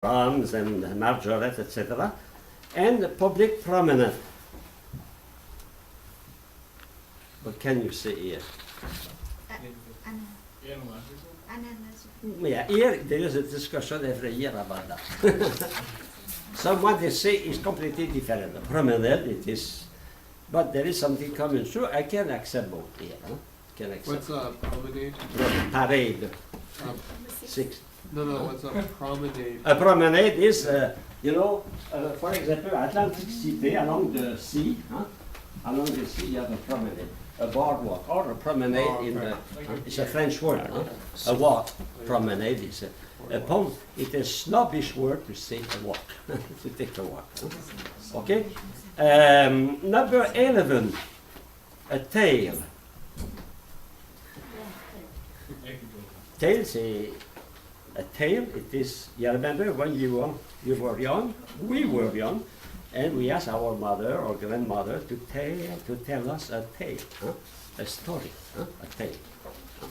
arms and margarette, etc. And public promenade. What can you say here? Yeah, here there is a discussion every year about that. Someone they say is completely different. The promenade it is, but there is something common. Sure, I can accept both here. Huh? Can accept. What's a promenade? Parade. Six. No, what's a promenade? A promenade is, for example, Atlantic City along the sea. Along the sea, you have a promenade, a boardwalk, or a promenade in the. It's a French word. A walk. Promenade is a pond. It is snobbish word to say a walk, to take a walk. Okay. Number 11, a tail. Tail, say. A tale, it is, you remember when you were young, we were young, and we asked our mother or grandmother to tell us a tale, a story, a tale.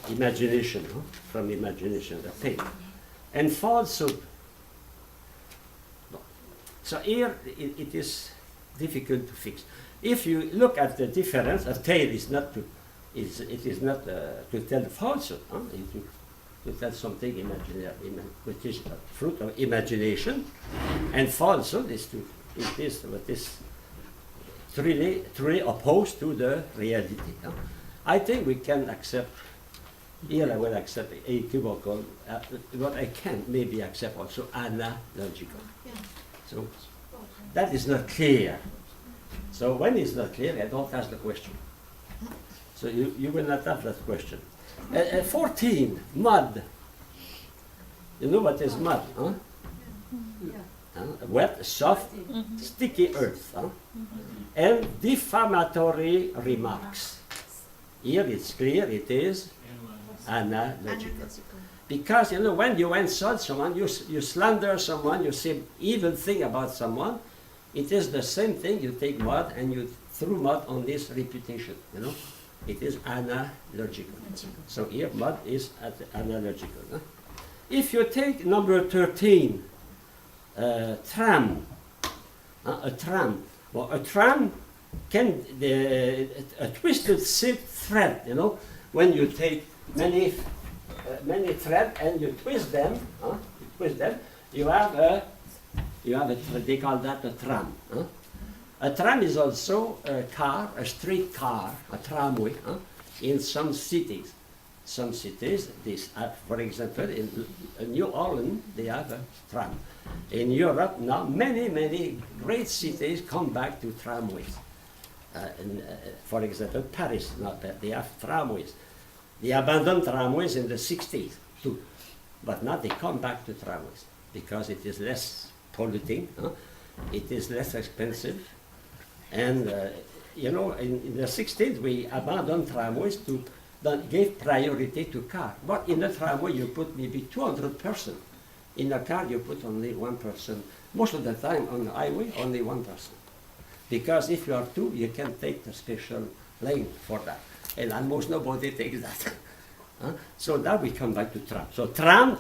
Imagination, from imagination, a tale. And falsehood. No. So here it is difficult to fix. If you look at the difference, a tale is not to, it is not to tell falsehood. To tell something imaginary, which is a fruit of imagination, and falsehood is what is truly opposed to the reality. I think we can accept. Here I will accept equivocal. What I can maybe accept also analogical. Yeah. So that is not clear. So when it's not clear, I don't ask the question. So you will not have that question. 14, mud. You know what is mud? Huh? Wet, soft, sticky earth. And defamatory remarks. Here it's clear, it is analogical. Because when you insult someone, you slander someone, you say evil thing about someone, it is the same thing. You take mud and you throw mud on this reputation. It is analogical. So here mud is analogical. If you take number 13, tram, a tram. Well, a tram can a twisted silk thread. When you take many thread and you twist them, you have a they call that a tram. A tram is also a car, a street car, a tramway, in some cities. Some cities, for example, in New Orleans, they have a tram. In Europe now, many great cities come back to tramways. For example, Paris, they have tramways. They abandoned tramways in the 60s too, but now they come back to tramways because it is less polluting, it is less expensive. And in the 60s, we abandoned tramways to give priority to car. But in a tramway, you put maybe 200 persons. In a car, you put only one person. Most of the time on the highway, only one person. Because if you are two, you can take the special lane for that. And almost nobody takes that. So now we come back to tram. So tram,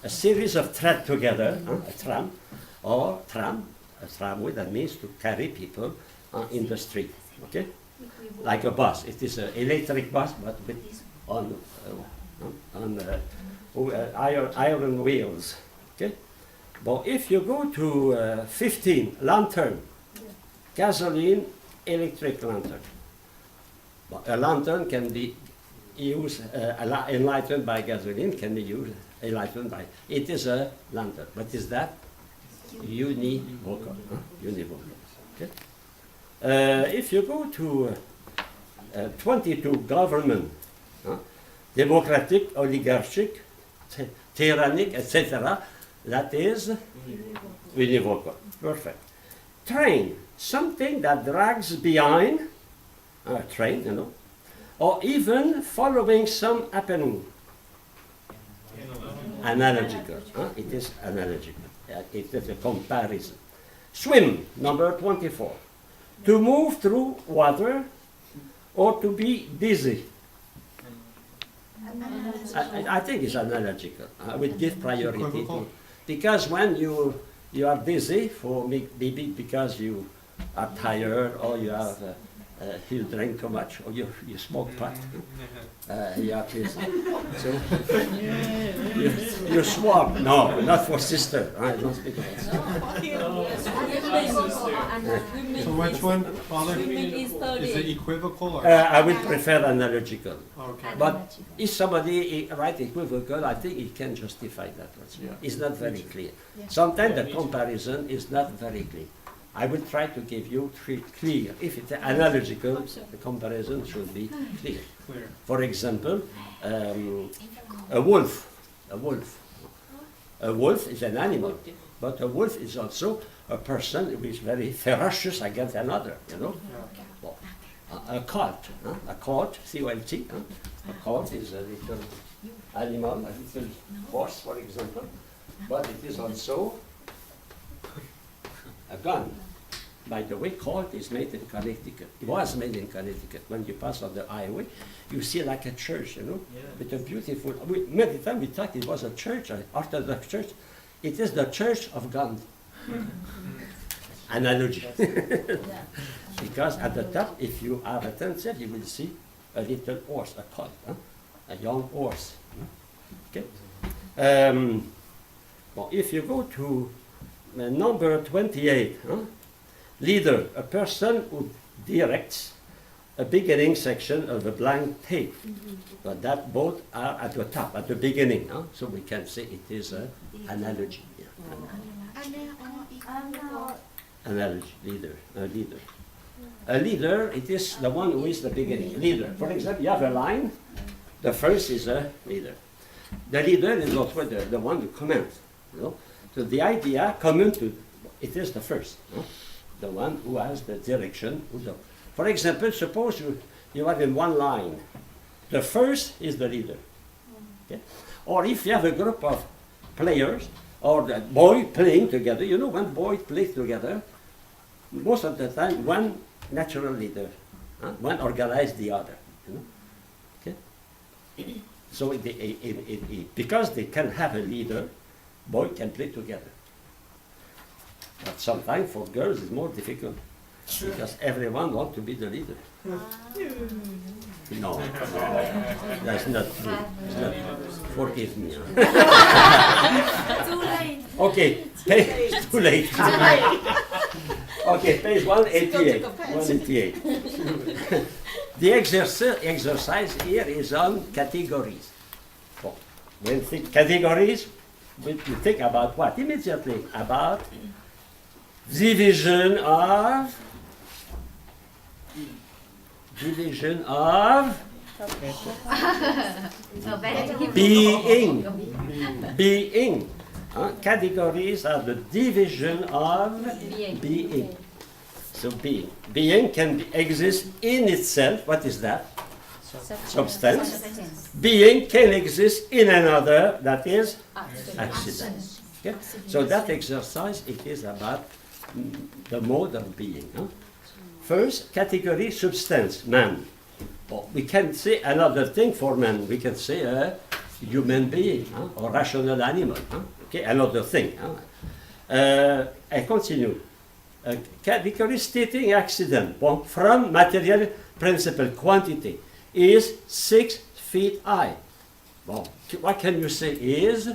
a series of threads together, a tram, or tram. A tramway, that means to carry people in the street, okay? Like a bus. It is an electric bus, but on iron wheels, okay? But if you go to 15, lantern, gasoline, electric lantern. But a lantern can be used, enlightened by gasoline, can be used, enlightened by, it is a lantern. What is that? Univocal. Univocal. Okay. If you go to 22, government, democratic, oligarchic, tyrannic, etc., that is univocal. Perfect. Train, something that drags behind a train, or even following some happening. Analogical. It is analogical. It is a comparison. Swim, number 24. To move through water or to be busy. I think it's analogical. I would give priority to Because when you are dizzy, maybe because you are tired or you drink too much or you smoke pot, you are dizzy. So you swap. No, not for sister. I don't speak about sister. So which one, Father? Is Is it equivocal or? I would prefer analogical. Okay. But if somebody write equivocal, I think he can justify that also. Yeah. It's not very clear. Sometimes the comparison is not very clear. I will try to give you three clear. If it's analogical, the comparison should be clear. Clear. For example, a wolf. A wolf is an animal, but a wolf is also a person who is very ferocious against another, you know. Yeah. Well, a colt, a colt, C-O-L-T, a colt is a little animal, a little horse, for example, but it is also a gun. By the way, colt is made in Connecticut. It was made in Connecticut. When you pass on the highway, you see like a church, you know, with a beautiful. Many times we thought it was a church, an Orthodox church. It is the church of guns. Analogy. Because at the top, if you have attention, you will see a little horse, a colt, a young horse. Okay. Well, if you go to number 28, leader, a person who directs a beginning section of a blank tape. But that both are at the top, at the beginning, so we can say it is an analogy. Analogy, leader, a leader. A leader, it is the one who is the beginning, leader. For example, you have a line, the first is a leader. The leader is also the one who commands, you know. So the idea common to, it is the first, the one who has the direction. For example, suppose you are in one line. The first is the leader. Okay? Or if you have a group of players, or the boy playing together, you know, when boys play together, most of the time one natural leader, one organizes the other. You know? Okay? So because they can have a leader, boys can play together. But sometimes for girls it's more difficult because everyone wants to be the leader. No, that's not true. It's not, forgive me. Too late. Okay, page too late. Okay, page 188. 188. The exercise here is on categories. Oh, when you think categories, you think about what? Immediately about division of being. Categories are the division of being. So being can exist in itself. What is that? Substance. Being can exist in another, that is accident. Okay? So that exercise, it is about the mode of being. First category, substance, man. Well, we can say another thing for man. We can say a human being or rational animal. Okay, another thing. I continue. Category stating accident from material principle quantity is 6 feet high. Well, what can you say is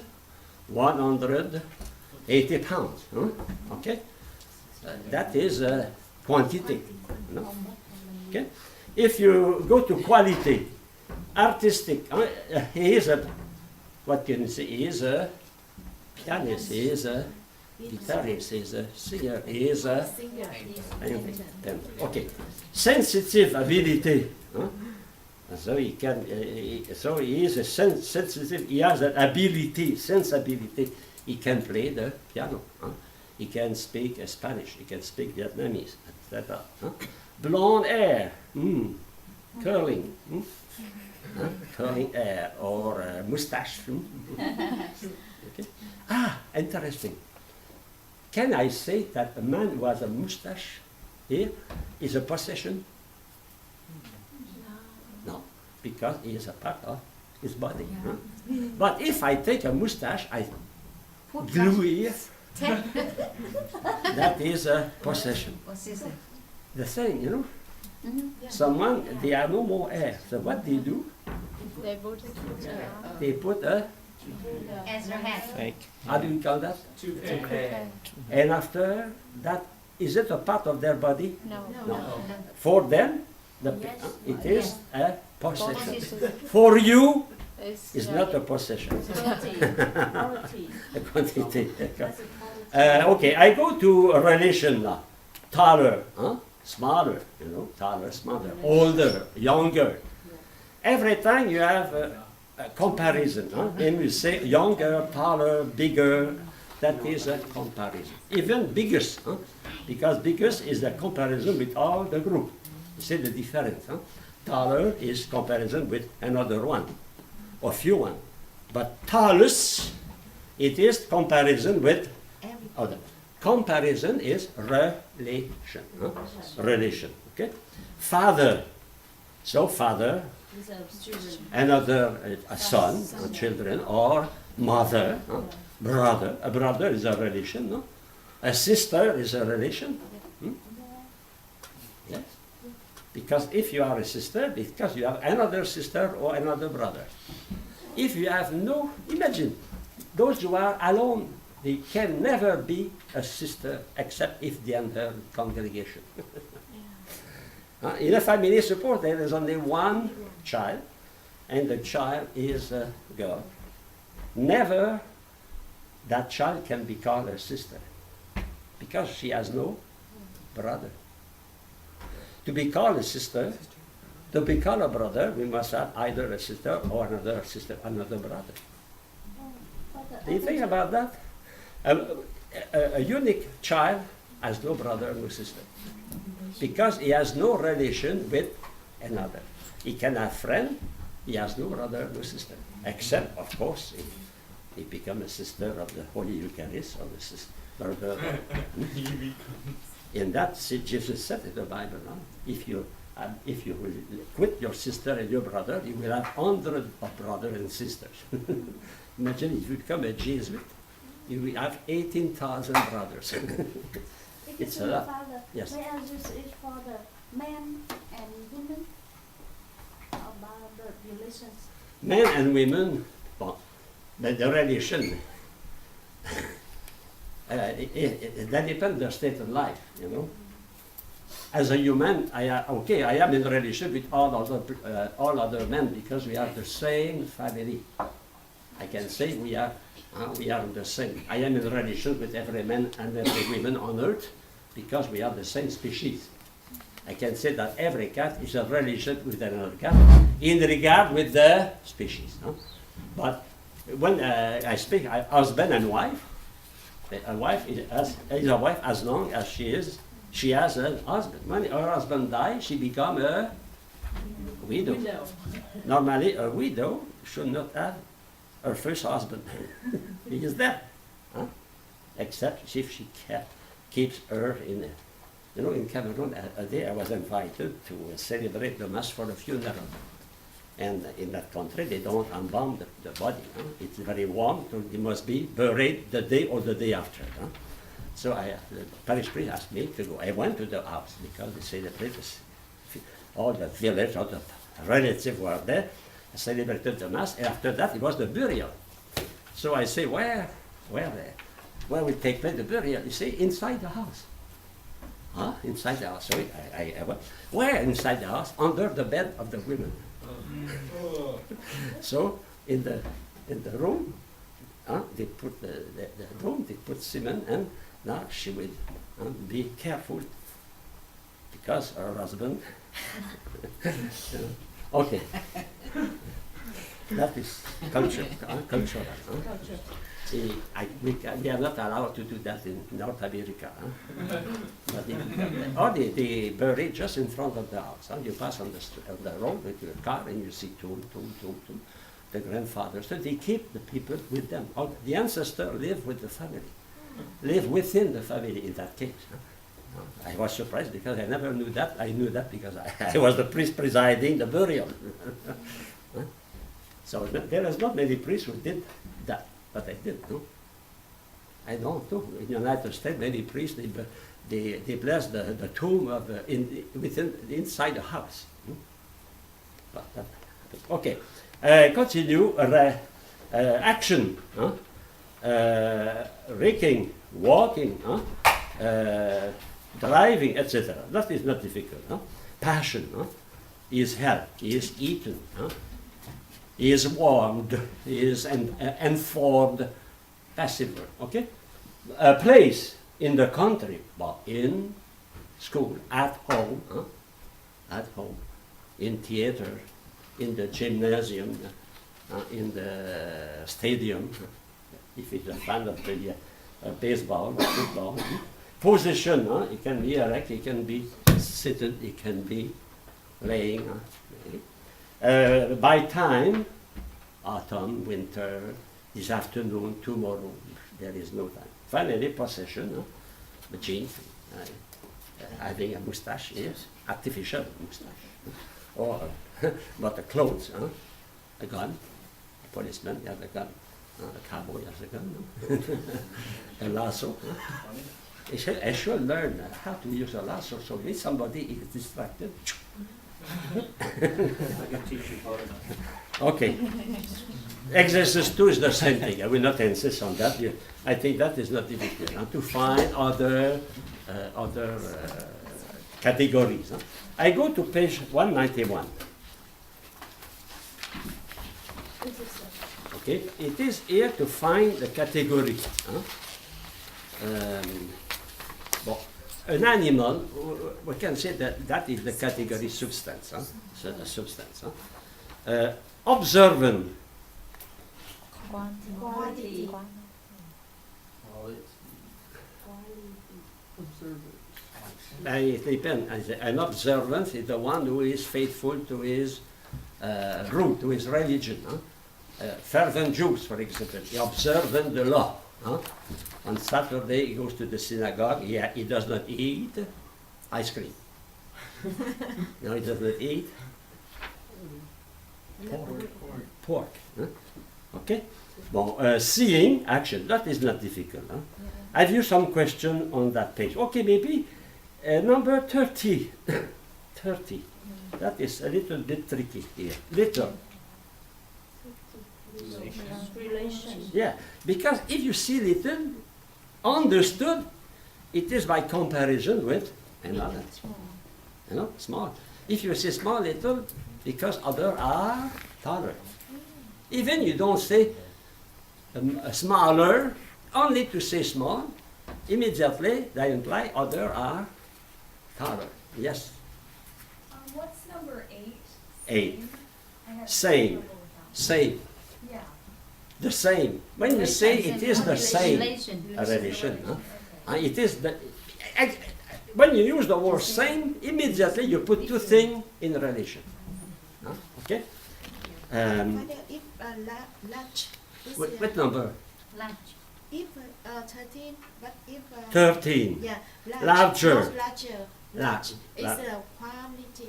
180 pounds? Okay, that is a quantity. No? Okay, if you go to quality, artistic, he is a, what can you say? He is a pianist. He is a guitarist. He is a singer. He is a okay. Sensitive ability. So he can. So he is a sensitive. He has an ability, sensibility. He can play the piano. He can speak Spanish. He can speak Vietnamese, etc. Blonde hair, curling, curling hair or mustache. Okay. Interesting. Can I say that a man who has a mustache here is a possession? No, because he is a part of his body. But if I take a mustache, glue here. That is a possession. The thing, you know. Someone, they have no more hair. So what they do, they put a, Ezra hat. Fake. how do you call that? And after that, is it a part of their body? No. No. For them, it is a possession. For you, it's not a possession. A quantity. Okay, I go to a relation now. Taller, smaller, you know, taller, smaller, older, younger. Every time you have a comparison, and you say younger, taller, bigger, that is a comparison. Even biggest, because biggest is a comparison with all the group. You see the difference. Taller is comparison with another one, or few one. But tallest, it is comparison with other. Comparison is relation. Relation, okay? Father. So father, another son, children, or mother, brother. A brother is a relation, no? A sister is a relation. Yes. Because if you are a sister, because you have another sister or another brother. If you have no, imagine, those who are alone, they can never be a sister except if they enter congregation. In a family support, there is only one child, and the child is a girl. Never that child can be called a sister, because she has no brother. To be called a sister, to be called a brother, we must have either a sister or another sister, another brother. Do you think about that? A unique child has no brother, no sister, because he has no relation with another. He can have friend, he has no brother, no sister, except, of course, if he becomes a sister of the Holy Eucharist or the sister. In that, Jesus said in the Bible, if you will quit your sister and your brother, you will have hundreds of brothers and sisters. Imagine if you become a Jesuit, you will have 18,000 brothers. It's a lot. Father, Yes. may I just is for the men and women about the relations. Men and women, well, the relation, that depends on their state of life, you know. As a human, I am in relation with all other men because we are the same family. I can say we are the same. I am in relation with every man and every woman on earth because we are the same species. I can say that every cat is a relation with another cat in regard with the species. But when I speak husband and wife, a wife is a wife as long as she has a husband. When her husband dies, she becomes a widow. Normally, a widow should not have her first husband. He is dead. Except if she keeps her in, in Cameroon, a day I was invited to celebrate the Mass for the funeral. And in that country, they don't embalm the body. It's very warm, so it must be buried the day or the day after. So the parish priest asked me to go. I went to the house because they celebrated all the village, all the relatives were there. I celebrated the Mass, and after that, it was the burial. So I say, where will take place the burial? You say, inside the house. Inside the house. So I went, where inside the house? Under the bed of the women. So in the room, they put the room, they put cement, and now she will be careful because her husband. Okay. That is cultural. We are not allowed to do that in North America. But they bury just in front of the house. You pass on the road with your car and you see the grandfathers. So they keep the people with them. The ancestors live with the family, live within the family in that case. I was surprised because I never knew that. I knew that because I was the priest presiding the burial. So there is not many priests who did that, but I did. No? I don't know. In the United States, many priests, they bless the tomb of inside the house. Okay, continue. Action, raking, walking, driving, etc. That is not difficult. Passion is held, is eaten, is warmed, is informed, passive verb. Okay, a place in the country, but in school, at home, in theater, in the gymnasium, in the stadium, if it's a fan of baseball, football. Position, it can be erect, it can be seated, it can be laying. By time, autumn, winter, this afternoon, tomorrow, there is no time. Finally, possession, the gene, having a mustache, yes, artificial mustache. Or, but the clothes, a gun, a policeman has a gun, a cowboy has a gun, a lasso. I should learn how to use a lasso, so if somebody is distracted. Okay. Exercise 2 is the same thing. I will not insist on that. I think that is not difficult. To find other categories. I go to page 191. Okay, it is here to find the category. Well, an animal, we can say that is the category substance. So the substance. Observant. Quality. It depends. An observant is the one who is faithful to his root, to his religion. Fervent Jews, for example, he observant the law. On Saturday he goes to the synagogue. He does not eat ice cream. No, he does not eat pork. Okay. Bon, seeing action. That is not difficult. Have you some question on that page? Okay, maybe number 30. 30. That is a little bit tricky here. Little. Relation. Yeah, because if you see little, understood, it is by comparison with another. You know, small. If you say small, little, because other are taller. Even you don't say smaller, only to say small, immediately they imply other are taller. Yes? What's number 8? 8. I have Same. trouble with that. Same. Yeah. The same. When you say it is the same, Relation. a relation. Okay. It is the. When you use the word same, immediately you put two things in relation. Okay? Father, if large is What number? Large. if 13, but if 13. yeah, Larger. not larger, large is La- a quality.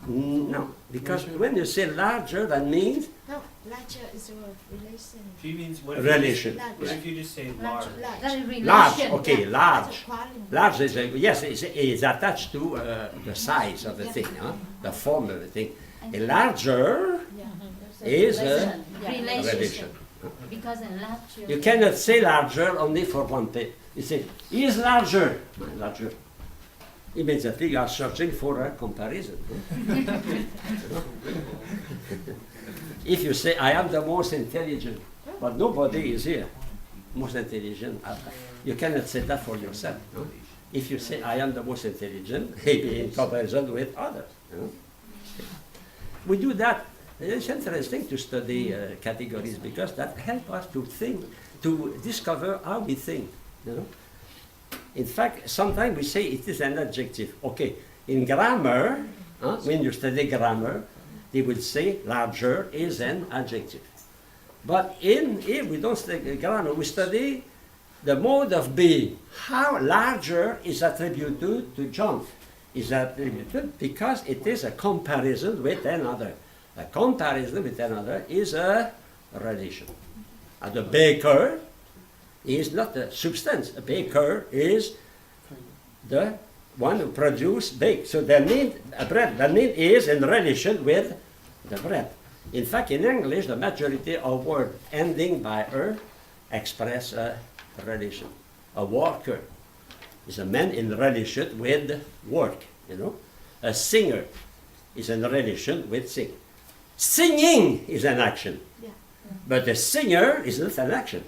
No, because when you say larger, that means No, larger is a relation. She means what relation. What if you just say large? Large. That is relation. Large. Okay, Yeah, large. that's a quality. Large is yes, is attached to the size of the thing, the form of the thing. A larger is a Relation. relation. Because a large. You cannot say larger only for one thing. You say, he is larger. Larger. Immediately you are searching for a comparison. If you say, I am the most intelligent, but nobody is here, most intelligent, you cannot say that for yourself. No? If you say, I am the most intelligent, maybe in comparison with others. No? We do that. It's interesting to study categories because that helps us to think, to discover how we think. You know? In fact, sometimes we say it is an adjective. Okay, in grammar, when you study grammar, they will say larger is an adjective. But here we don't study grammar, we study the mode of being. How larger is attributed to John? Is attributed because it is a comparison with another. A comparison with another is a relation. The baker He is not a substance. A baker is the one who produce bake. So the meat, bread, the meat is in relation with the bread. In fact, in English, the majority of words ending by er express a relation. A worker is a man in relation with work, you know. A singer is in relation with sing. Singing is an action, Yeah. but a singer is not an action.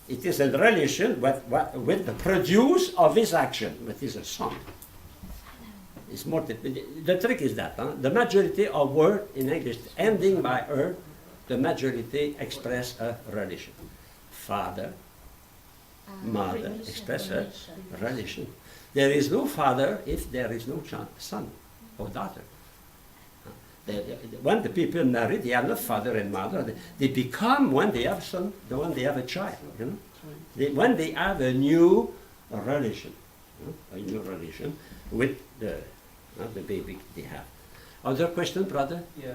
It is in relation with the produce of his action, which is a song. It's more the trick is that the majority of words in English ending by er, the majority express a relation. Father, mother relation, express a relation. relation. There is no father if there is no son or daughter. When the people marry, they are not father and mother. They become when they have son, when they have a child. You know, when they have a new relation, a new relation with the baby they have. Other question, brother? Yeah,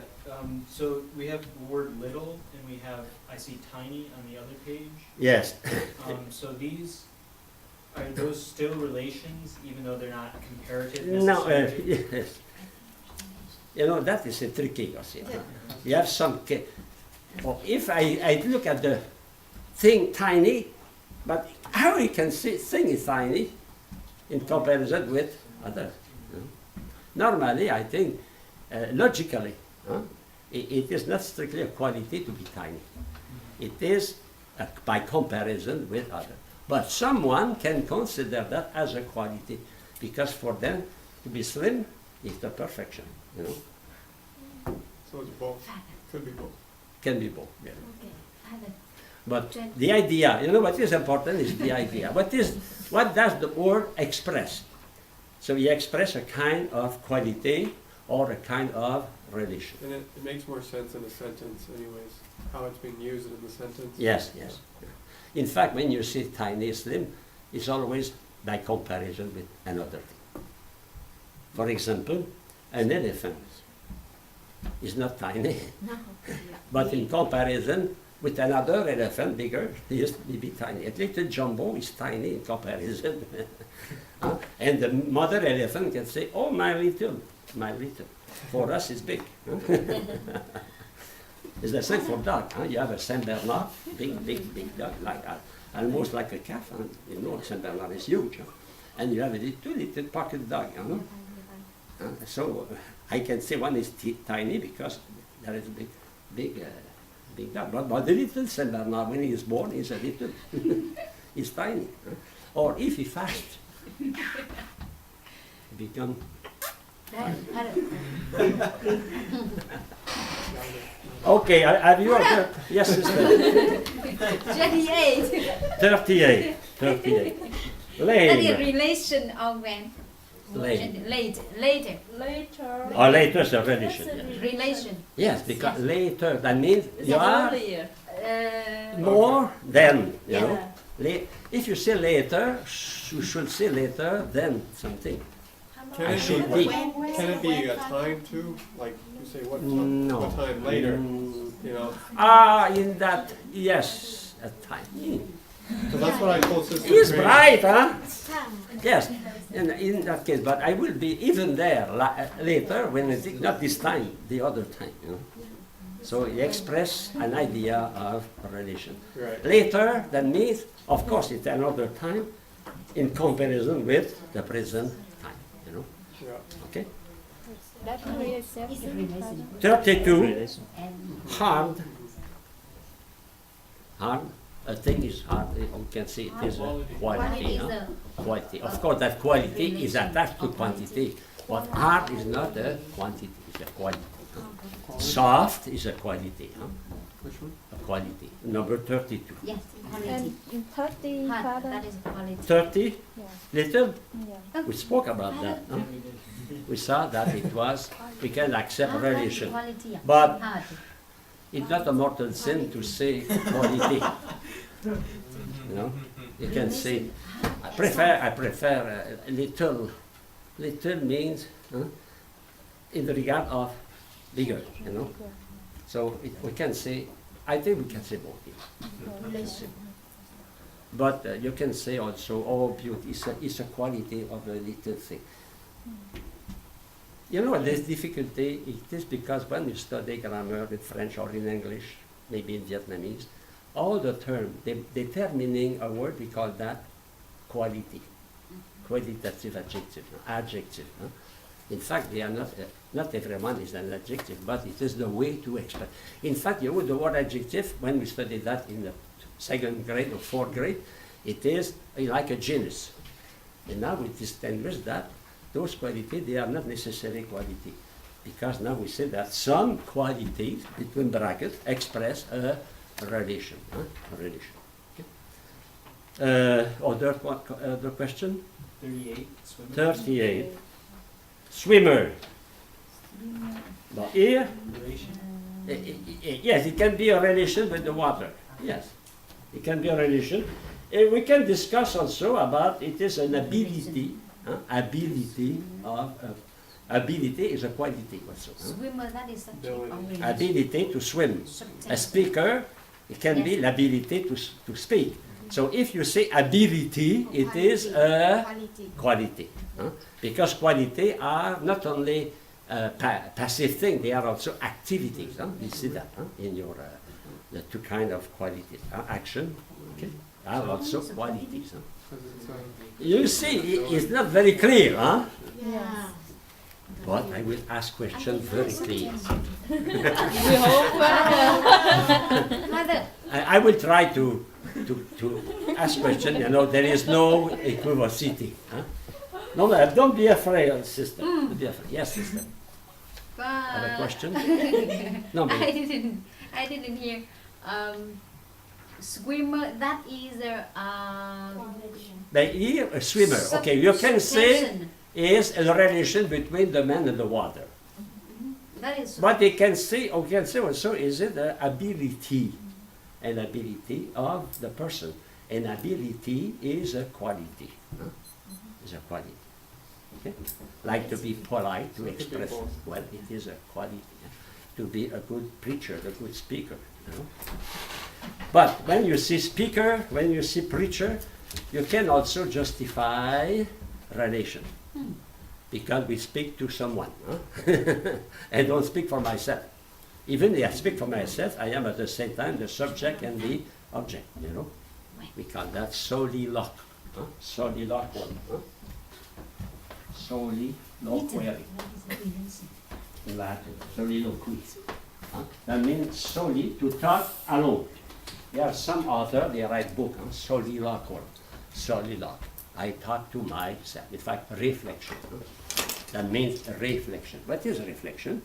so we have the word little, and we have, I see tiny on the other page. Yes. So these, are those still relations, even though they're not comparative No. necessarily? Yes. You know, that is a tricky question. Yeah. You have some. Well, if I look at the thing tiny, but how you can see thing is tiny in comparison with others? You know? Normally, I think logically, it is not strictly a quality to be tiny. It is by comparison with others. But someone can consider that as a quality because for them to be slim is the perfection. You know, So it's both. Could be both. can be both. Yeah. Okay. Father. But the idea, you know, what is important is the idea. What does the word express? So you express a kind of quality or a kind of relation. And it makes more sense in a sentence anyways, how it's being used in the sentence. Yes, yes. In fact, when you see tiny, slim, it's always by comparison with another thing. For example, an elephant is not tiny, No. but in comparison with another elephant bigger, he is maybe tiny. A little jumbo is tiny in comparison. And the mother elephant can say, oh, my little, my little. For us, it's big. It's the same for dog. You have a Saint Bernard, big dog, like almost like a calf. You know, Saint Bernard is huge. And you have a two little pocket dog. You know? So I can say one is tiny because there is a big dog. But the little Saint Bernard, when he is born, is a little, he's tiny. Or if he fasts, he become. Okay, have you heard? Yes, sister. 28. 38. 38. That is Lame. relation of when? Lame. Later. Later. Or later is a relation. That's a Yeah. Relation. Yes, because later, that means you are earlier. more than, you Yeah. know. If you say later, you should say later than something. Can I it should be, be. can it be a time too? Like you say what time, No. what time later, Mm. you know? In that, yes, a time. Because that's what I told Sister He's Grace. bright, huh? Time. Yes, in that case, but I will be even there later when it's not this time, the other time, you know. So you express an idea of a relation. Right. Later, that means, of course, it's another time in comparison with the present time, you know. Yeah. Okay? That really accepts It's a relation. 32, And hard. Hard. A thing is hard, you can see it is a quality quality. is Huh? the Quality. Of course, that quality is attached to quantity, but hard is not a quantity, it's a quality. Soft is a quality, huh? Which one? A quality. Number 32. yes, quality. And in 30, Hard, Father, that is quality. 30, yeah, little, yeah. we spoke about that. Huh? We saw that it was, we can accept relation. Quality. But Hard. it's not a mortal sin to say quality. You know, you can say, I prefer little. Little means in the regard of bigger, you know. So we can say, I think we can say both. Yeah. Relation. But you can say also, oh, beauty is a quality of a little thing. You know, there's difficulty. It is because when you study grammar in French or in English, maybe in Vietnamese, all the term, determining a word, we call that quality, qualitative adjective, adjective. In fact, they are not everyone is an adjective, but it is the way to express. In fact, you know, the word adjective, when we study that in the second grade or fourth grade, it is like a genus. And now we distinguish that those qualities, they are not necessarily quality. Because now we say that some qualities, between brackets, express a relation. A relation. Okay. Other question? 38, swimmer. 38. Swimmer. But here, Relation. yes, it can be a relation with the water. Yes, it can be a relation. We can discuss also about it is an ability. Ability of ability is a quality also. Swimmer, that is subject. Ability. Ability to swim. A speaker, it can be Yes. l'ability to speak. So if you say ability, it is a Quality. quality. Because quality are not only passive things, they are also activities. You see that in your the two kind of qualities. Action, okay, are also qualities. 'Cause it's, You see, it's not very clear, huh? Yeah. But I will ask questions very clear. We hope. Mother, I will try to ask questions. You know, there is no equivocity. Huh? No, don't be afraid, sister. Don't be afraid. Yes, sister. Have a question? No, but I didn't hear. Swimmer, that is here, a swimmer. Okay, you can say subtension. is a relation between the man and the water. That is. But they can say, or can say also, is it an ability of the person? An ability is a quality. Is a quality. Okay? Like to be polite, to express well, it is a quality. To be a good preacher, a good speaker. You know? But when you see speaker, when you see preacher, you can also justify relation. Because we speak to someone. I don't speak for myself. Even if I speak for myself, I am at the same time the subject and the object, you know. We call that soliloquy. Soliloquy. Soliloquy. In Latin, soliloquy. That means soli, to talk alone. There are some authors, they write book, soliloquy. Soliloquy. I talk to myself. In fact, reflection. That means reflection. What is reflection?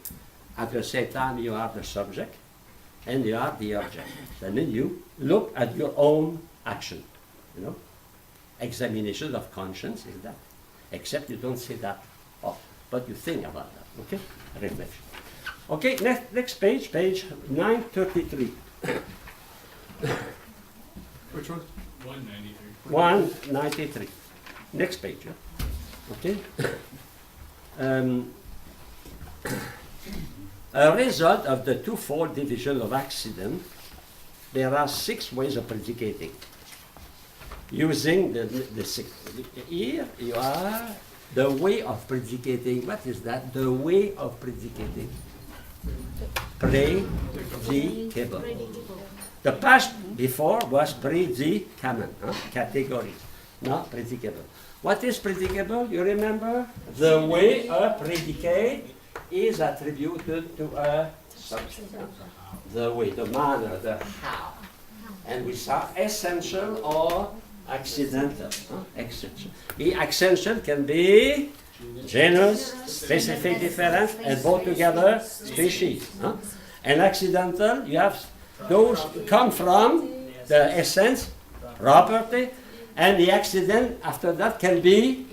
At the same time, you are the subject and you are the object. That means you look at your own action. You know, examination of conscience is that. Except you don't say that, but you think about that. Okay, reflection. Okay, next page, page 933. which one? 193. 193. Next page. Yeah? Okay. A result of the twofold division of accident, there are 6 ways of predicating. Using the 6. Here you are the way of predicating. What is that? The way of predicating. Predicable. The past before was predicament, category, not predicable. What is predicable? You remember? The way a predicate is attributed to a subject. The way, the manner, the how. And we saw essential or accidental. Essential. The essential can be genus, specific difference, and both together species. And accidental, you have those come from the essence, property, and the accident after that can be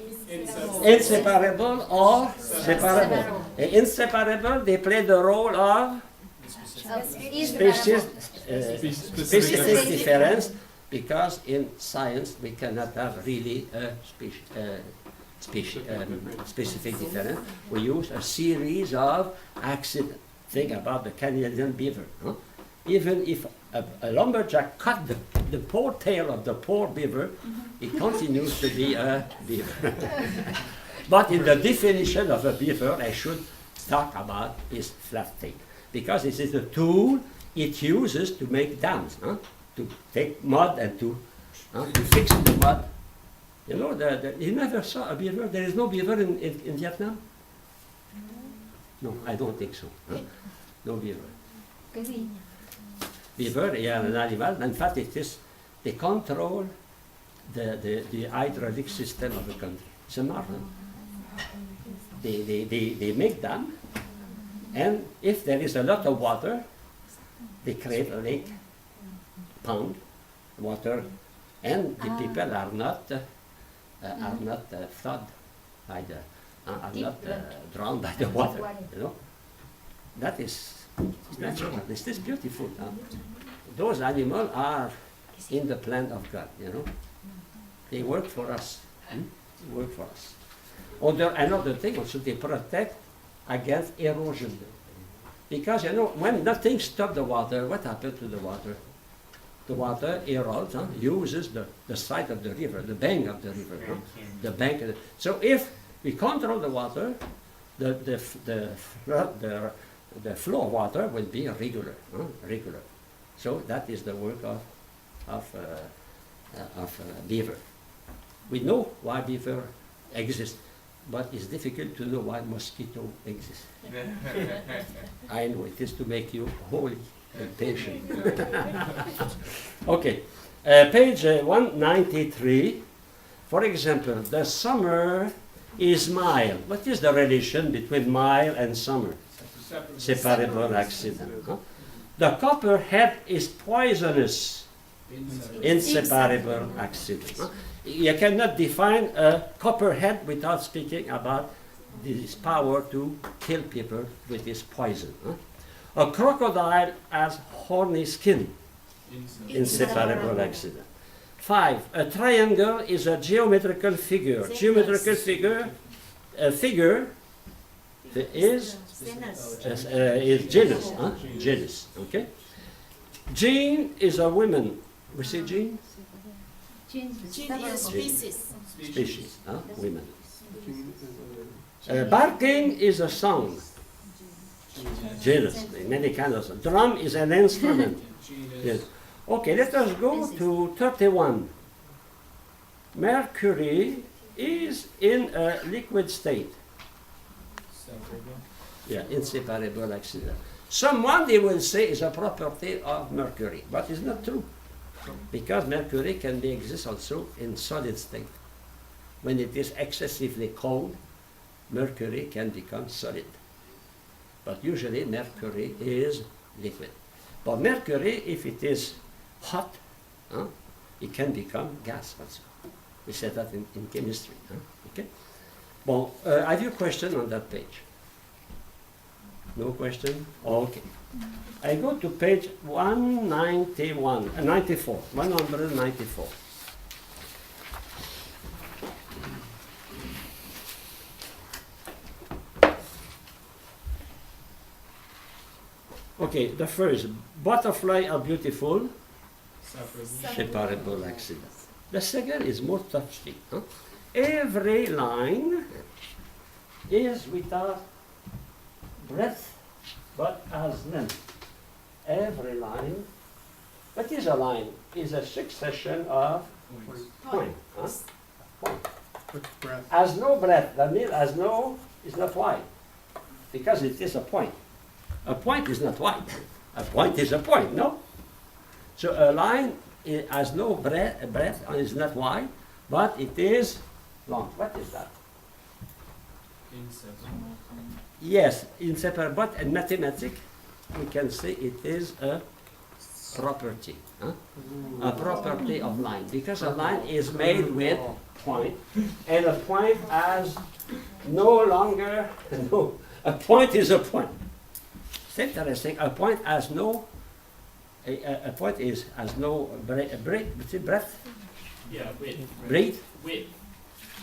inseparable or separable. Inseparable, they play the role of species, specific difference, because in science we cannot have really a specific difference. We use a series of accidents. Think about the Canadian beaver. Even if a lumberjack cut the poor tail of the poor beaver, he continues to be a beaver. But in the definition of a beaver, I should talk about his flat tail, because this is a tool it uses to make dams, to take mud and to fix the mud. You know, you never saw a beaver? There is no beaver in Vietnam? No, I don't think so. No beaver. Cái gì? Beaver, yeah, an animal. In fact, it is, they control the hydraulic system of the country. It's a marvel. They make dam, and if there is a lot of water, they create a lake, pond, water, and the people are not flooded by the, are not drowned by the water. You know, that is natural. This is beautiful. Those animals are in the plan of God. You know, they work for us. They work for us. Another thing also, they protect against erosion. Because, you know, when nothing stops the water, what happens to the water? The water erodes, uses the side of the river, the bank of the river. The bank. So if we control the water, the flow of water will be regular. Regular. So that is the work of beaver. We know why beaver exists, but it's difficult to know why mosquito exists. I know it is to make you holy and patient. Okay, page 193. For example, the summer is mild. What is the relation between mild and summer? Separable accident. The copperhead is poisonous. Inseparable accident. You cannot define a copperhead without speaking about this power to kill people with this poison. A crocodile has horny skin. Inseparable accident. 5. A triangle is a geometrical figure. Geometrical figure, a figure is genus. Genus. Okay. Jean is a woman. We say Jean? Genius species. Species. Women. Barking is a song. Genus. Many kinds of songs. Drum is an instrument. Yes. Okay, let us go to 31. Mercury is in a liquid state. Yeah, inseparable accident. Someone, they will say, is a property of mercury, but it's not true. Because mercury can exist also in solid state. When it is excessively cold, mercury can become solid. But usually mercury is liquid. But mercury, if it is hot, it can become gas also. We said that in chemistry. Okay. Well, have you a question on that page? No question? Okay. I go to page 194. 194. Okay, the first, butterfly are beautiful, separable accident. The second is more touchy. Every line is without breadth, but has length. Every line, what is a line? Is a succession of points. Point. With breath. Has no breadth, that means has no, is not wide, because it is a point. A point is not wide. A point is a point, no? So a line has no breadth and is not wide, but it is long. What is that? Yes, inseparable, but in mathematics, we can say it is a property. A property of line, because a line is made with point, and a point has no longer, no, a point is a point. It's interesting, a point has no, a point has no breadth, Yeah, width. breadth, Width.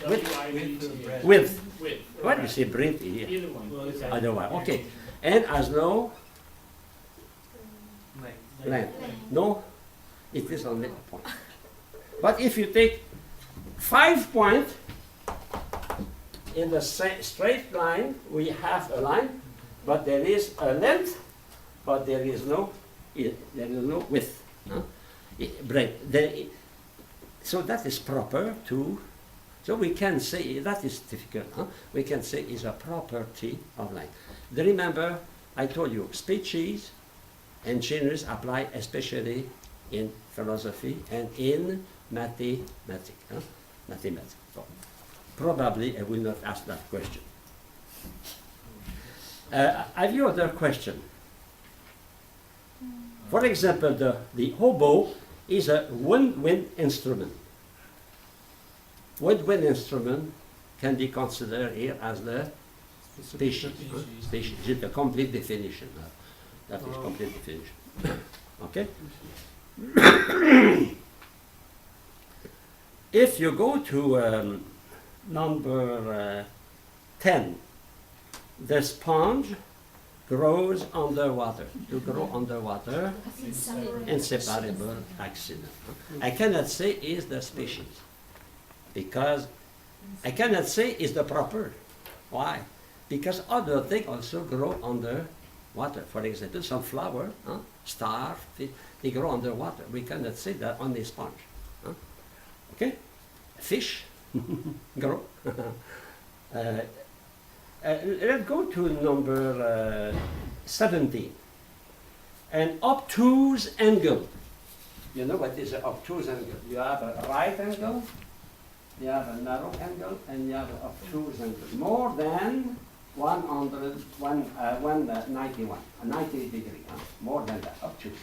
Width. W-I-D-T-H. width. Width. What do you say breadth here? Either one. Otherwise, okay. And has no Land. No, it is only a point. But if you take 5 points in the straight line, we have a line, but there is a length, but there is no width. Huh? So that is proper to. So we can say that is difficult. Huh? We can say is a property of line. Remember, I told you species and genus apply especially in philosophy and in mathematics. Huh? Mathematics. So probably I will not ask that question. Have you other question? For example, the oboe is a woodwind instrument. Woodwind instrument can be considered here as the species. Species. It's the complete definition. That is complete definition. Okay? If you go to number 10, the sponge grows underwater. To grow underwater, inseparable accident. I cannot say is the species, because I cannot say is the proper. Why? Because other things also grow under water. For example, some flower, star, they grow underwater. We cannot say that on a sponge. Okay? Fish grow. Let's go to number 17. An obtuse angle. You know what is an obtuse angle? You have a right angle, you have a narrow angle, and you have an obtuse angle. More than 191, 90 degree. More than that, obtuse.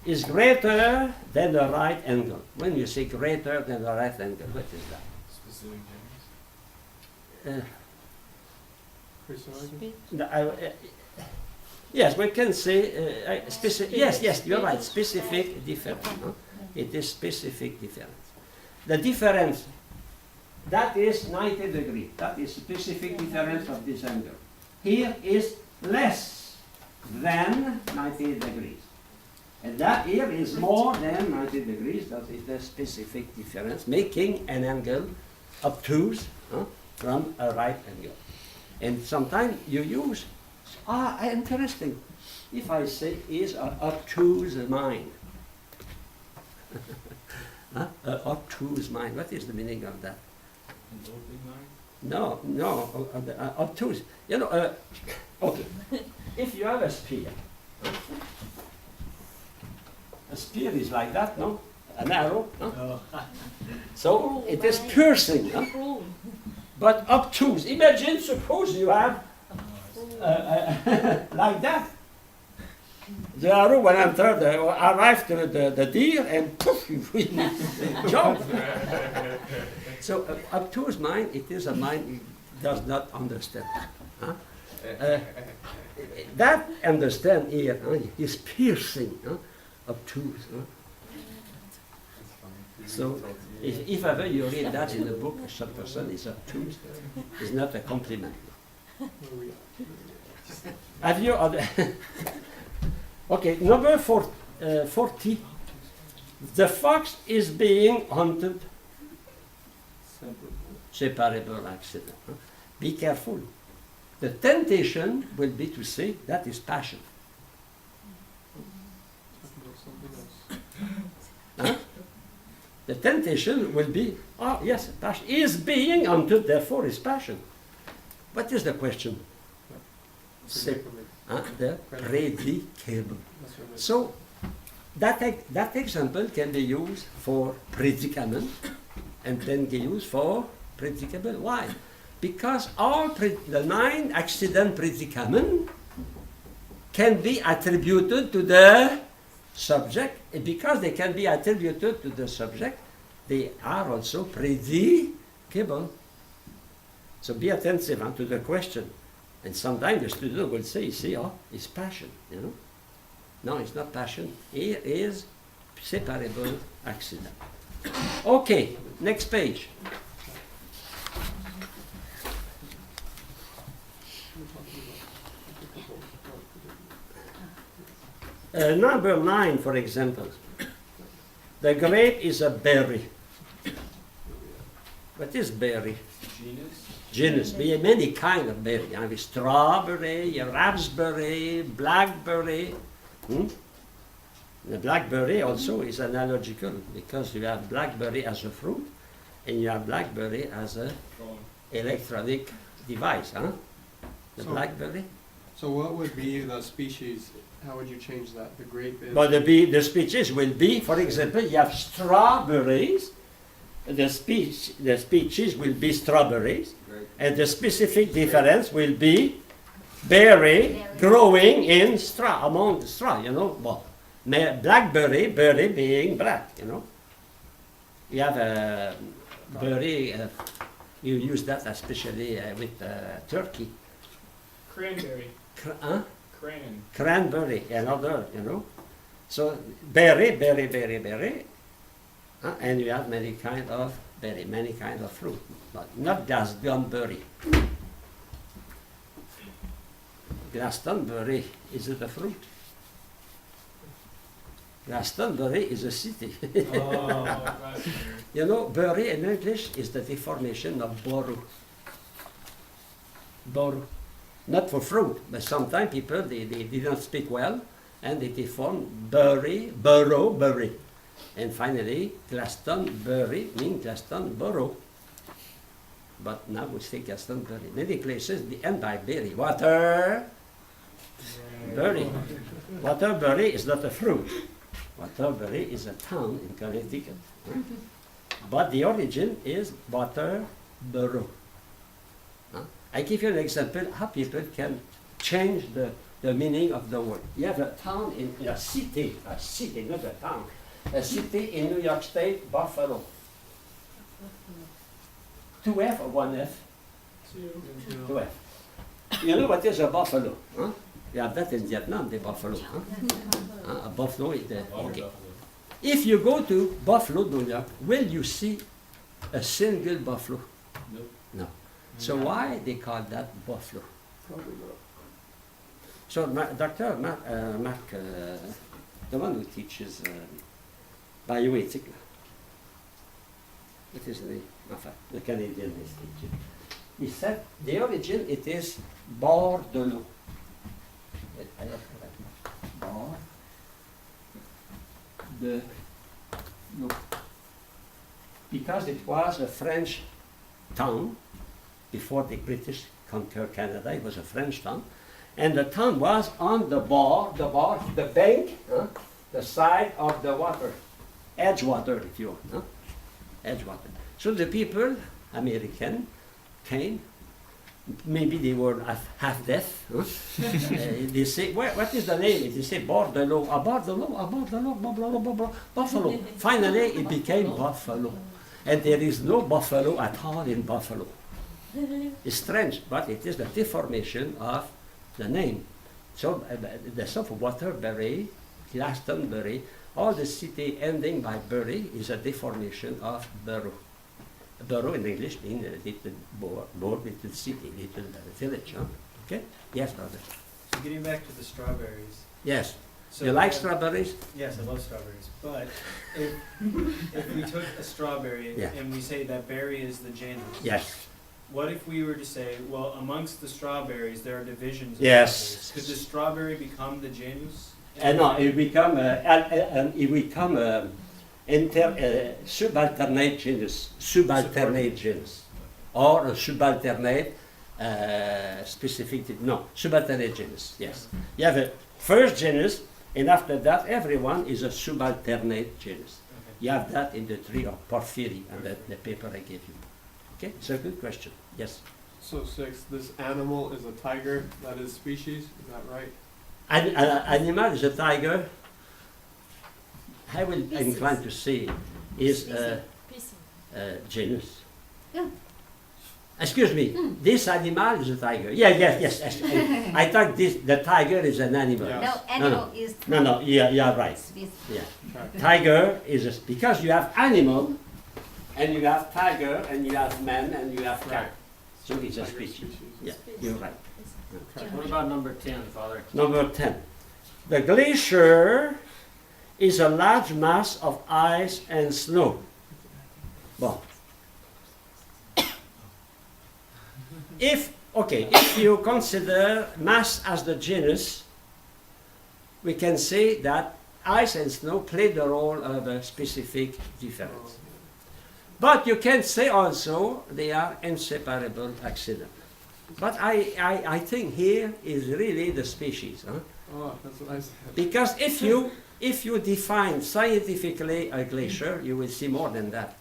Is greater than the right angle. When you say greater than the right angle, what is that? Specific Yes, we can say specific. Yes, you're right. Specific difference. No? It is specific difference. The difference, that is 90 degrees. That is specific difference of this angle. Here is less than 90 degrees. And that here is more than 90 degrees. That is the specific difference, making an angle obtuse from a right angle. And sometimes you use, interesting. If I say is an obtuse mind. Obtuse mind. What is the meaning of that? No, obtuse. You know, okay. If you have a spear is like that, no? An arrow, no? So it is piercing, no? But obtuse. Imagine, suppose you have like that. The arrow will arrive to the deer and poof, you will jump. So obtuse mind, it is a mind does not understand. Huh? That understand here is piercing, obtuse. So if ever you read that in a book, some person is obtuse, it's not a compliment. Have you other? Okay, number 40. The fox is being hunted. Separable accident. Be careful. The temptation will be to say that is passion. Huh? The temptation will be, yes, passion is being hunted, therefore is passion. What is the question? The predicable. So that example can be used for predicament and then be used for predicable. Why? Because all the 9 accident predicament can be attributed to the subject, and because they can be attributed to the subject, they are also predicable. So be attentive to the question. And sometimes the student will say, see, it's passion, you know. No, it's not passion. Here is separable accident. Okay, next page. Number 9, for example. The grape is a berry. What is berry? Genus? Genus. We have many kind of berry. You have strawberry, raspberry, blackberry. The blackberry also is analogical because you have blackberry as a fruit and you have blackberry as a electronic device. The So- blackberry. So what would be the species? How would you change that? The grape is. But the species will be, for example, you have strawberries. The species will be strawberries, and the specific difference will be berry growing in straw, among the straw, you know. Well, blackberry, berry being black, you know. You have a berry, you use that especially with turkey. Cranberry. Huh? Cran. Cranberry, another, you know. So berry, berry, berry, berry. And you have many kind of berry, many kind of fruit, but not Glastonbury. Glastonbury, is it a fruit? Glastonbury is a city. Oh, right. You know, bury in English is the deformation of borrow. Borrow. Not for fruit, but sometimes people, they don't speak well, and they deform bury, burrow, bury. And finally, Glastonbury means Glastonborough. But now we say Glastonbury. Many places, they end by berry. Waterbury. Waterbury is not a fruit. Waterbury is a town in Connecticut. But the origin is Waterboro. I give you an example how people can change the meaning of the word. You have a town in a city, not a town. A city in New York State, Buffalo. 2F or 1F? 2F. You know what is a buffalo? Huh? You have that in Vietnam, the buffalo. Huh? A buffalo is the, okay. If you go to Buffalo, New York, will you see a single buffalo? Nope. No. So why they call that buffalo? Probably not. So Dr. Mark, the one who teaches bioethics, what is the name? Enfin, the Canadian is teaching. He said the origin it is Bordelot. Bordelot. Because it was a French town before the British conquered Canada. It was a French town, and the town was on the bank, the side of the water, Edgewater, if you want, Edgewater. So the people, American, came. Maybe they were half deaf. They say, what is the name? They say Bordelot, Bordelot, blah, blah, blah, blah, Buffalo. Finally, it became Buffalo. And there is no buffalo at all in Buffalo. It's strange, but it is the deformation of the name. So the stuff of Waterbury, Glastonbury, all the city ending by bury is a deformation of borough. Borough in English means a little board, little city, little village. Huh? Okay? Yes, brother. So getting back to the strawberries. Yes. So You like strawberries? Yes, I love strawberries. But if we took a strawberry Yeah. and we say that berry is the genus, Yes. what if we were to say, well, amongst the strawberries there are divisions of Yes. strawberries? Could the strawberry become the genus? No, it become subalternate genus, or a subalternate specific. No, subalternate genus. Yes, you have a first genus, and after that, everyone is a subalternate genus. Okay. You have that in the tree of Porphyry, and the paper I gave you. Okay, it's a good question. Yes. So 6, this animal is a tiger, that is species, is that right? Animal is a tiger. I will incline to say is a genus. Yeah. Excuse me, this animal is a tiger. Yes. I thought the tiger is an animal. Yeah. No, animal is No, yeah, you are right. species. Yeah. Okay. Tiger is because you have animal, and you have tiger, and you have man, and you have cat. Right. So it's a Tiger species. species. Yeah, you're right. Okay. What about number 10, Father? Number 10. The glacier is a large mass of ice and snow. Well, if you consider mass as the genus, we can say that ice and snow play the role of a specific difference. But you can say also they are inseparable accidents. But I think here is really the species. Huh? Oh, that's what I said. Because if you define scientifically a glacier, you will see more than that.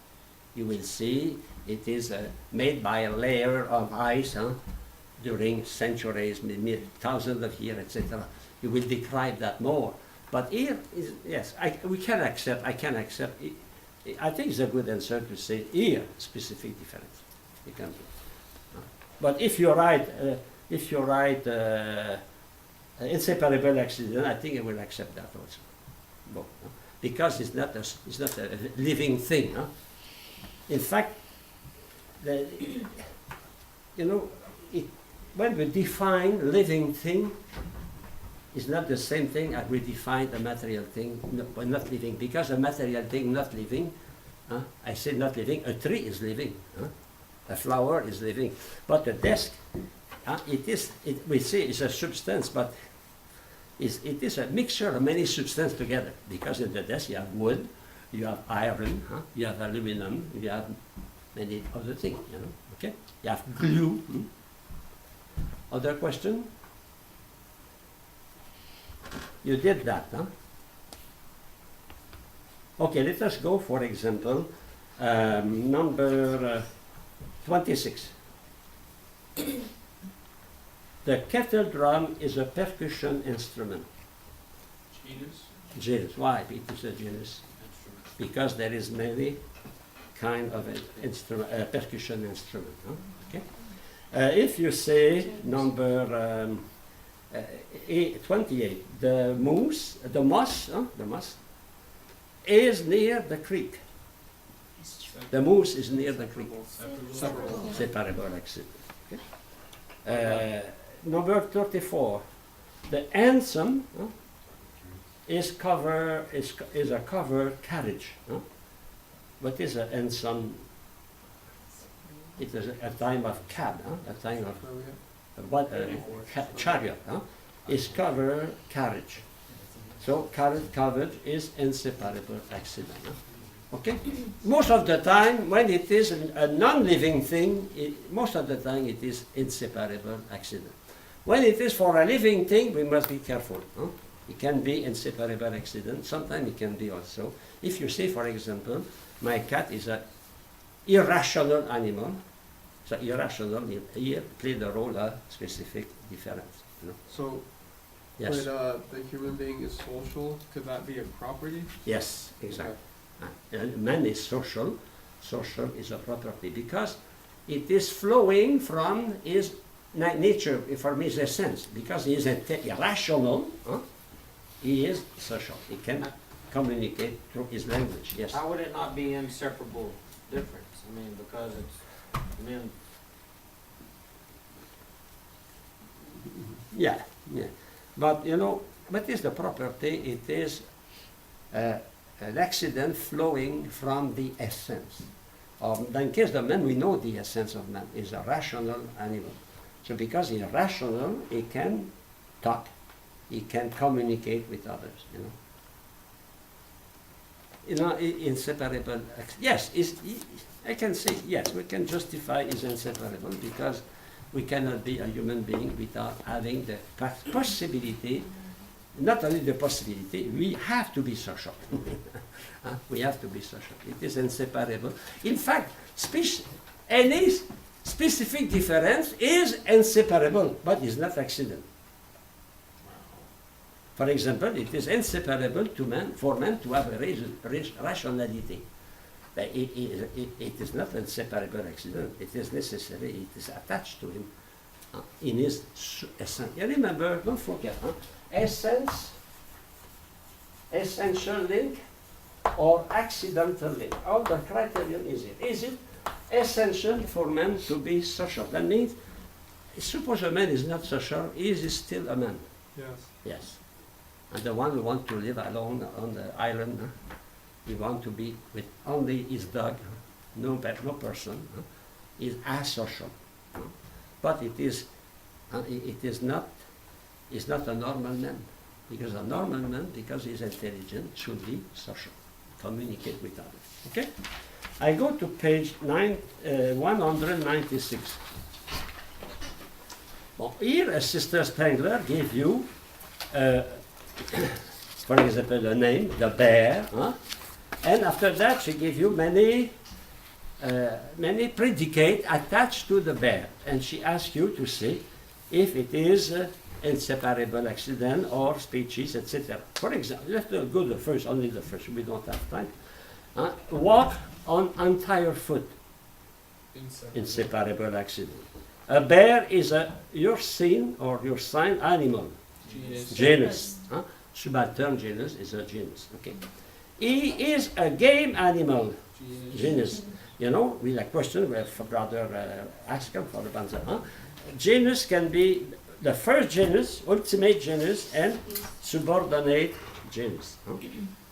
You will see it is made by a layer of ice during centuries, maybe thousands of years, etc. You will describe that more. But here is, yes, I can accept. I think it's a good answer to say here specific difference. You can do. But if you write inseparable accident, I think I will accept that also. Both, because it's not a living thing. In fact, when we define living thing, it's not the same thing as we define a material thing, not living. Because a material thing not living, I say not living. A tree is living. A flower is living. But a desk, we say it's a substance, but it is a mixture of many substances together. Because in the desk you have wood, you have iron, you have aluminum, you have many other things. Okay? You have glue. Other question? You did that, huh? Okay, let us go, for example, number 26. The kettle drum is a percussion instrument. Genus? Genus. Why it is a genus? Because there is many kind of percussion instrument. Huh? Okay. If you say number 28, the moss is near the creek. The moose is near the creek. Separable accident. Okay. Number 34, the hansom is a covered carriage. What is a hansom? It is a time of cab, a time of chariot. Is covered carriage. So covered is inseparable accident. Okay? Most of the time, when it is a non-living thing, most of the time it is inseparable accident. When it is for a living thing, we must be careful. It can be inseparable accident. Sometimes it can be also. If you say, for example, my cat is an irrational animal, so irrational here play the role of specific difference. So, Yes. when the human being is social, could that be a property? Yes, exactly. Man is social. Social is a property because it is flowing from his nature, from his essence. Because he is irrational, he is social. He can communicate through his language. Yes. How would it not be inseparable difference? I mean, because it's, I mean, Yeah. But what is the property? It is an accident flowing from the essence. In case of man, we know the essence of man is a rational animal. So because he is rational, he can talk, he can communicate with others. Inseparable. Yes, I can say yes. We can justify is inseparable because we cannot be a human being without having the possibility. Not only the possibility, we have to be social. We have to be social. It is inseparable. In fact, any specific difference is inseparable, but is not accident. For example, it is inseparable for man to have a rationality. It is not an inseparable accident. It is necessary. It is attached to him in his essence. You remember, don't forget, essence, essential link, or accidental link. All the criterion is it. Is it essential for man to be social? That means, suppose a man is not social, is he still a man? Yes. Yes. And the one who wants to live alone on the island, he wants to be with only his dog, no person, is asocial. But it is not a normal man. Because a normal man, because he's intelligent, should be social, communicate with others. Okay? I go to page 196. Well, here, Sister Spangler gave you, for example, the name, the bear, and after that she gave you many predicates attached to the bear, and she asked you to see if it is inseparable accident or species, etc. For example, let's go the first, only the first, we don't have time. Walk on entire foot, inseparable accident. A bear is your scene or your sign animal, genus. Subaltern genus is a genus. Okay. He is a game animal, genus. You know, with a question we have brother ask him for the banza. Genus can be the first genus, ultimate genus, and subordinate genus.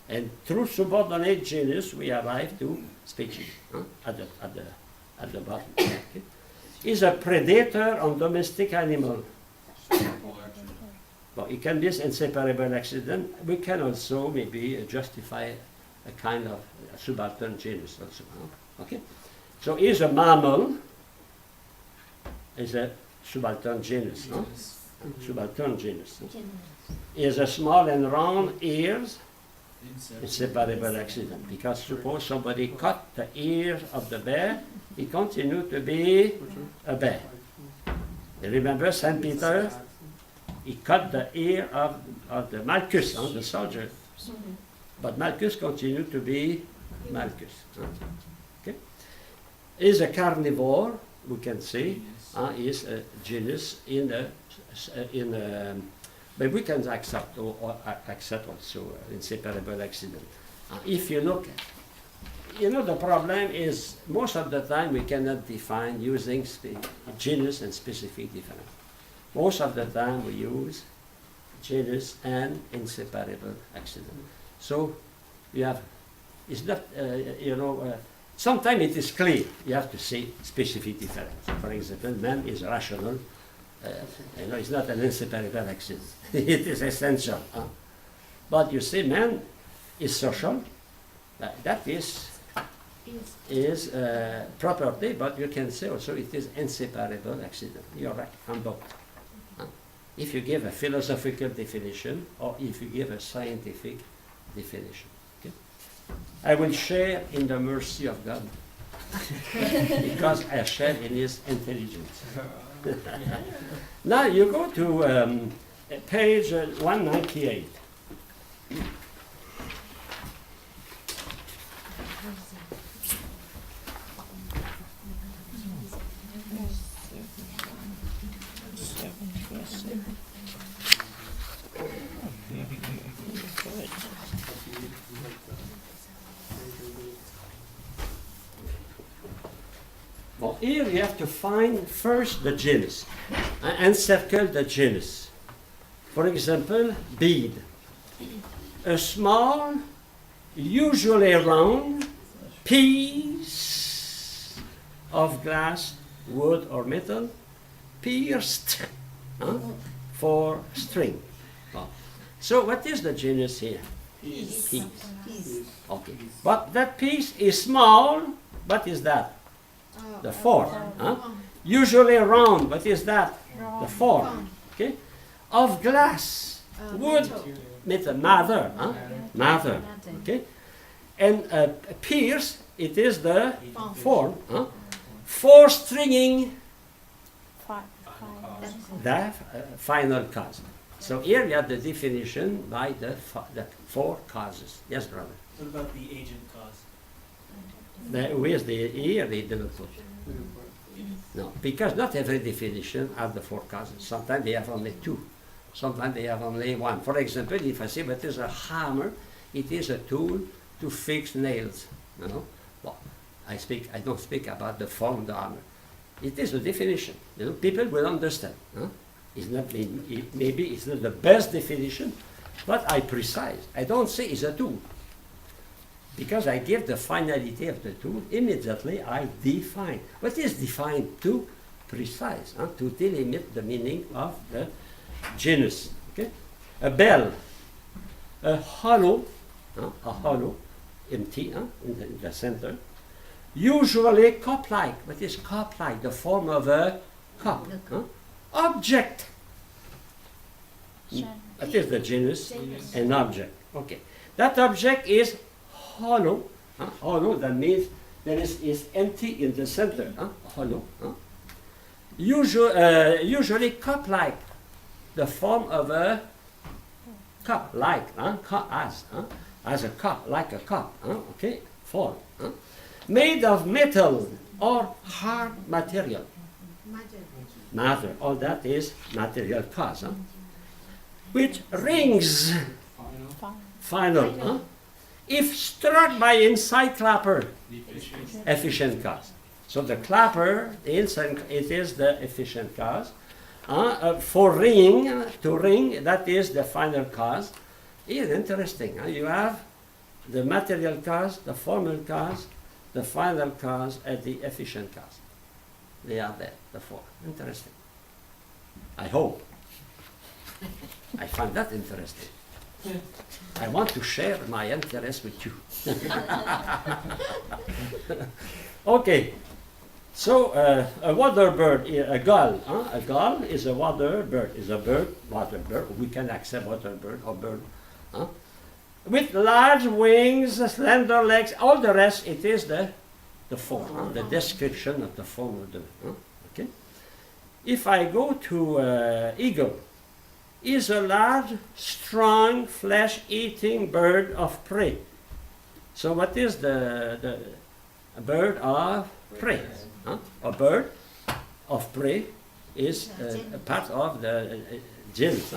And through subordinate genus, we arrive to species at the bottom. Okay. Is a predator on domestic animal. Well, it can be an inseparable accident. We can also maybe justify a kind of subaltern genus also. Okay. So is a mammal, is a subaltern genus. Subaltern genus. Is a small and round ears, inseparable accident. Because suppose somebody cut the ears of the bear, he continued to be a bear. You remember St. Peter? He cut the ear of the Malchus, the soldier. But Malchus continued to be Malchus. Okay? Is a carnivore, we can say, is a genus but we can accept also inseparable accident. If you look, the problem is most of the time we cannot define using genus and specific difference. Most of the time we use genus and inseparable accident. So you have, it's not, sometimes it is clear. You have to say specific difference. For example, man is rational. It's not an inseparable accident. It is essential. But you say man is social. That is property, but you can say also it is inseparable accident. You're right on both. If you give a philosophical definition or if you give a scientific definition. Okay? I will share in the mercy of God because I share in His intelligence. Now you go to page 198. Well, here you have to find first the genus and circle the genus. For example, bead. A small, usually round piece of glass, wood, or metal, pierced for string. So what is the genus here? Piece. Okay. But that piece is small. What is that? The form. Usually round. What is that? The form. Okay. Of glass, wood, metal, matter. Okay. And pierce, it is the form. For stringing the final cause. So here you have the definition by the four causes. Yes, brother. What about the agent cause? Where's the here they didn't put. No, because not every definition has the four causes. Sometimes they have only two. Sometimes they have only one. For example, if I say it is a hammer, it is a tool to fix nails. Well, I don't speak about the form of the hammer. It is a definition. People will understand. It's not maybe it's not the best definition, But I precise. I don't say it's a tool. Because I give the finality of the tool, immediately I define. What is defined? To precise, to delimit the meaning of the genus. Okay? A bell, a hollow, empty in the center, usually cup-like. What is cup-like? The form of a cup. Object. That is the genus, an object. Okay. That object is hollow. Hollow, that means there is empty in the center. Hollow. Usually cup-like. The form of a cup, like, as a cup, like a cup. Okay, form. Made of metal or hard material. Matter. All that is material cause. Which rings. Final. If struck by inside clapper, efficient cause. So the clapper, inside, it is the efficient cause. For ring, to ring, that is the final cause. It's interesting. You have the material cause, the formal cause, the final cause, and the efficient cause. They are there, the four. Interesting. I hope. I find that interesting. I want to share my interest with you. Okay. So a water bird, a gull. A gull is a water bird. Is a bird, water bird. We can accept water bird or bird. With large wings, slender legs. All the rest, it is the form. The description of the form of the. Okay. If I go to eagle, is a large, strong, flesh-eating bird of prey. So what is the bird of prey? A bird of prey is a part of the genus.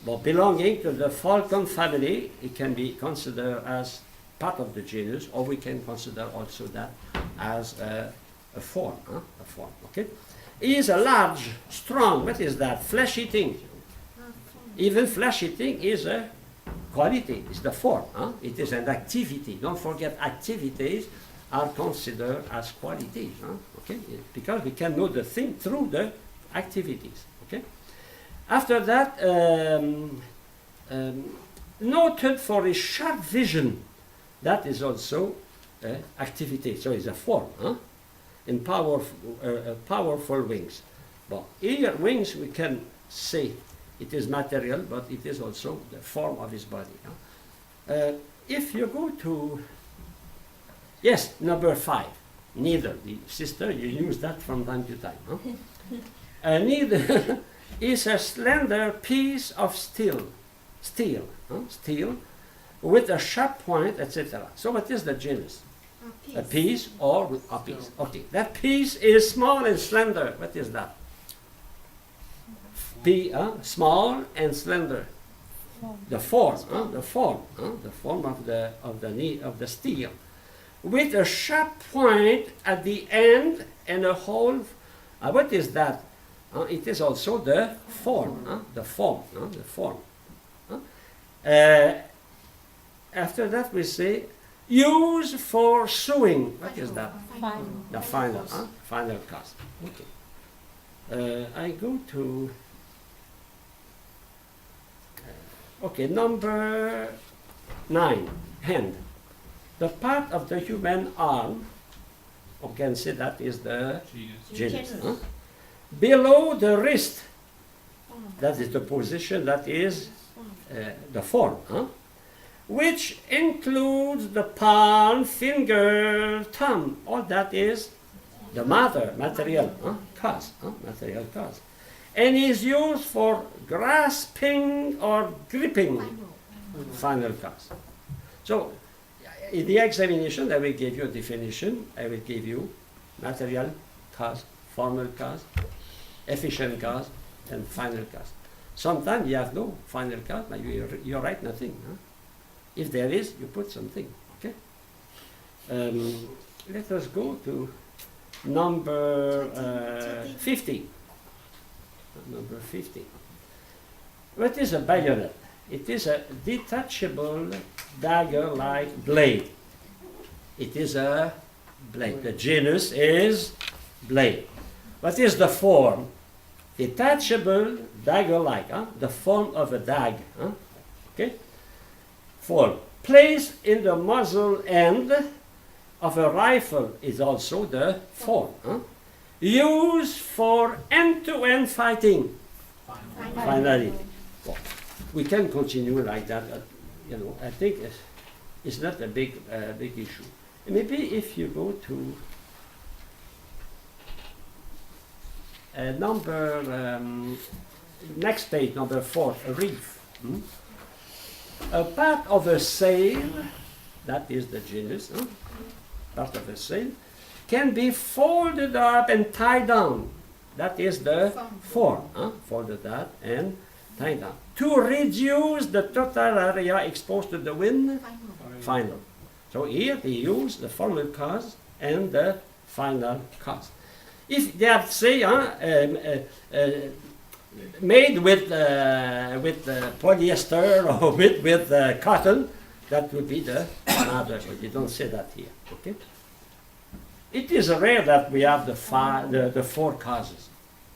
But belonging to the falcon family, it can be considered as part of the genus, or we can consider also that as a form. A form. Okay. It is a large, strong. What is that? Flesh-eating. Even flesh-eating is a quality. It's the form. It is an activity. Don't forget, activities are considered as qualities, okay? Because we can know the thing through the activities, okay? After that, noted for his sharp vision, that is also activity, so it's a form, in powerful wings. But here wings, we can say it is material, but it is also the form of his body. If you go to yes, number 5. Neither. The sister, you use that from time to time. Neither is a slender piece of steel, with a sharp point, etc. So what is the genus? A piece or with a piece. Okay, that piece is small and slender. What is that? Small and slender. The form of the steel, with a sharp point at the end and a hole. What is that? It is also the form. The form. After that, we say use for sewing. What is that? The final cause. Okay. I go to. Okay, number 9. Hand. The part of the human arm, you can say that is the genus. Below the wrist, that is the position, that is the form, which includes the palm, finger, thumb. All that is the material cause, and is used for grasping or gripping. Final cause. So, in the examination, I will give you a definition. I will give you material cause, formal cause, efficient cause, and final cause. Sometimes you have no final cause, but you write nothing. If there is, you put something. Okay. Let us go to number 50. Number 50. What is a bayonet? It is a detachable dagger-like blade. It is a blade. The genus is blade. What is the form? Detachable dagger-like, the form of a dagger. Okay? Form. Placed in the muzzle end of a rifle is also the form. Used for end-to-end fighting. Finally. Well, we can continue like that. I think it's not a big issue. Maybe if you go to next page, number 4, a reef. A part of a sail, that is the genus, part of a sail, can be folded up and tied down. That is the form, folded up and tied down. To reduce the total area exposed to the wind, final. So here they use the formal cause and the final cause. If they have, say, made with polyester or with cotton, that would be the another, but you don't say that here. Okay. It is rare that we have the 4 causes.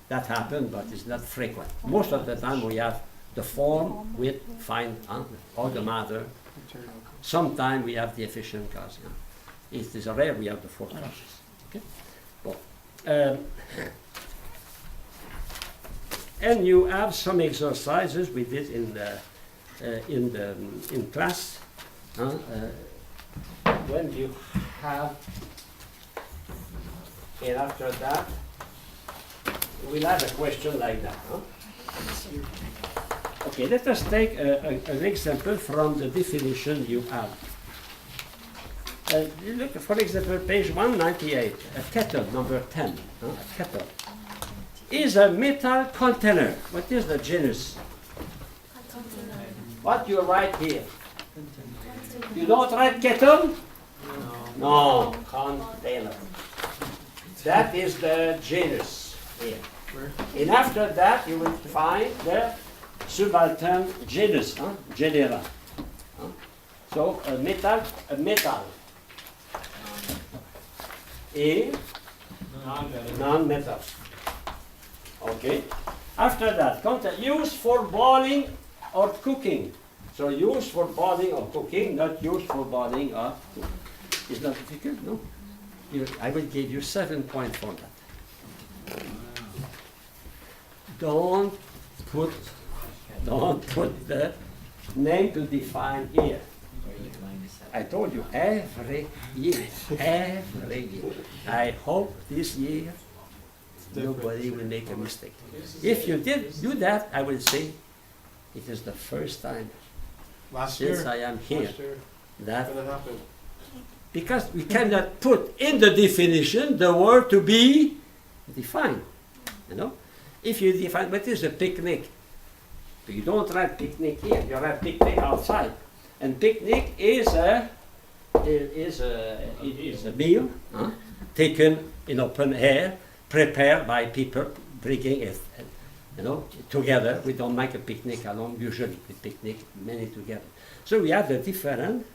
That happen, but it's not frequent. Most of the time we have the form with fine or the matter. Sometimes we have the efficient cause. It is rare we have the 4 causes. Okay. Well, and you have some exercises we did in class. When you have, and after that, we'll have a question like that. Okay, let us take an example from the definition you have. Look, for example, page 198, a kettle, number 10. A kettle is a metal container. What is the genus? What you write here? You don't write kettle? No, container. That is the genus here. And after that, you will find the subaltern genus, genera. So a metal. A non-metal. Okay. After that, used for boiling or cooking. So used for boiling or cooking, not used for boiling or cooking. Is that difficult? No. I will give you 7 points for that. Don't put the name to define here. I told you every year. I hope this year nobody will make a mistake. If you did do that, I will say it is the first time since I am here that happened. because we cannot put in the definition the word to be defined. If you define what is a picnic, you don't write picnic here. You write picnic outside, and picnic is a meal taken in open air, prepared by people bringing it, together. We don't make a picnic alone. Usually we picnic many together. So we have the different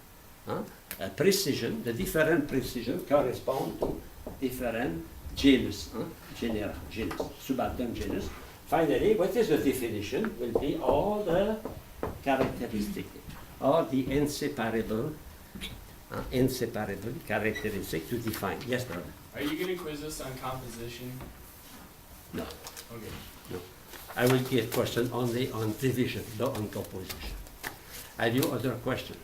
precision. The different precision correspond to different genus, genera, genus, subaltern genus. Finally, what is the definition? Will be all the characteristics, all the inseparable characteristics to define. Yes, brother. Are you going to quiz us on composition? No. Okay. No. I will give question only on division, not on composition. Have you other question?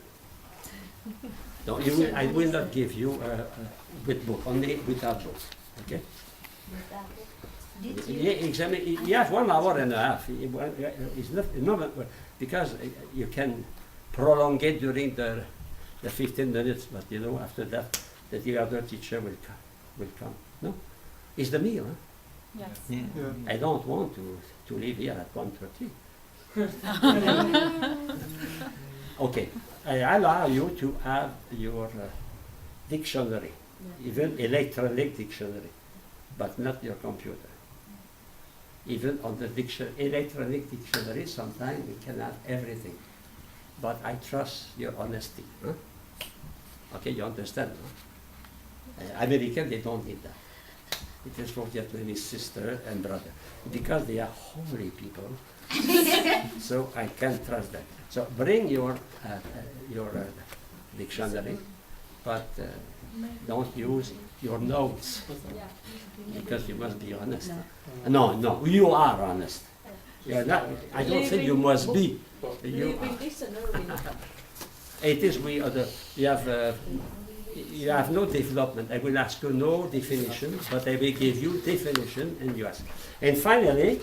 No, I will not give you with book, only without book. Okay? You have 1 hour and a half. It's not because you can prolong it during the 15 minutes, but after that, the other teacher will come. No? It's the meal, huh? Yes. Yeah. I don't want to leave here at 1:30. Okay, I allow you to have your dictionary, even electronic dictionary, but not your computer. Even on the electronic dictionary, sometimes we can have everything. but I trust your honesty. Huh? Okay, you understand? Huh? Americans, they don't need that. It is for Vietnamese sister and brother, because they are holy people. So I can trust that. So bring your dictionary, but don't use your notes, because you must be honest. No, you are honest. You're not. I don't think you must be. You are. It is we other. You have no development. I will ask you no definition, but I will give you definition and you ask. And finally,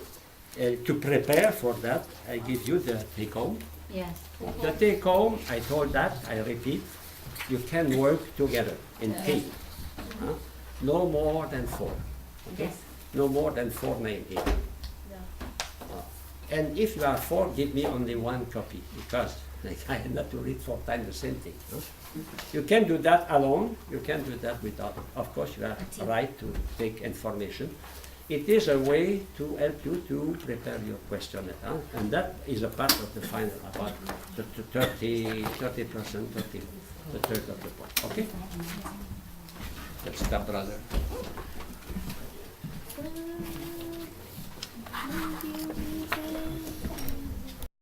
to prepare for that, I give you the take home. Yes. The take home, I told that, I repeat, you can work together in team. Huh? No more than 4. Okay? Yes. No more than 4 names here. And if you are 4, give me only 1 copy, because I have not to read 4 times the same thing. Huh? You can do that alone, you can do that without. Of course, you have a right to take information. It is a way to help you to prepare your questionnaire, huh? And that is a part of the final, about the 30%, the third of the point. Okay? Let's stop, brother.